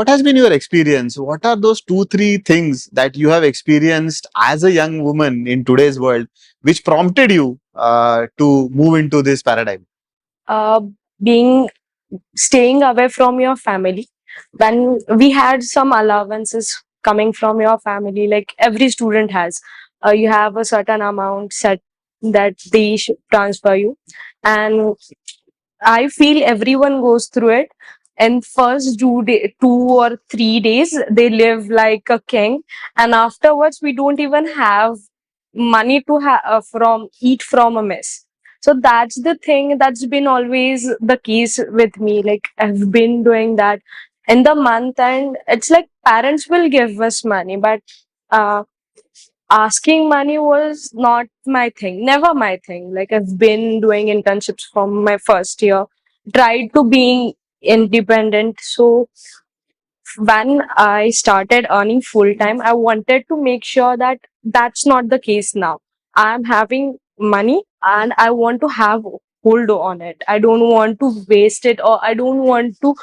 What has been your experience? What are those two, three things that you have experienced as a young woman in today's world, which prompted you to move into this paradigm? uh, Being staying away from your family. When we had some allowances coming from your family, like every student has, you have a certain amount set that they should transfer you, and I feel everyone goes through it. And first 2 or 3 days, they live like a king, and afterwards, we don't even have money to from eat from a mess. So that's the thing that's been always the case with me. Like I've been doing that in the month, and it's like parents will give us money, but uh, asking money was not my thing, never my thing. Like I've been doing internships from my first year, tried to being independent. So when I started earning full time, I wanted to make sure that that's not the case now. I'm having money and I want to have hold on it. I don't want to waste it, or I don't want to,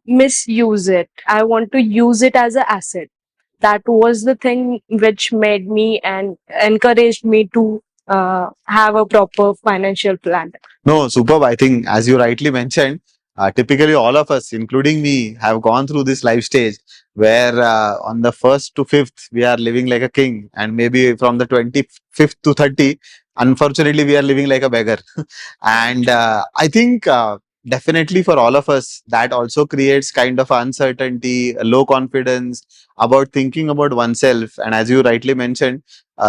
misuse it. I want to use it as an asset. That was the thing which made me and encouraged me to have a proper financial plan. No, superb. I think, as you rightly mentioned, typically all of us, including me, have gone through this life stage where on the first to fifth, we are living like a king, and maybe from the 25th to 30, unfortunately, we are living like a beggar. And I think definitely for all of us, that also creates kind of uncertainty, a low confidence about thinking about oneself. And as you rightly mentioned,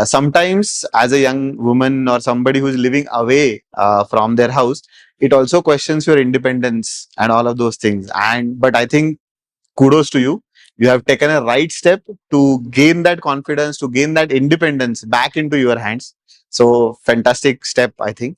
sometimes as a young woman or somebody who's living away from their house, it also questions your independence and all of those things. And but I think kudos to you. You have taken a right step to gain that confidence, to gain that independence back into your hands. So fantastic step, I think.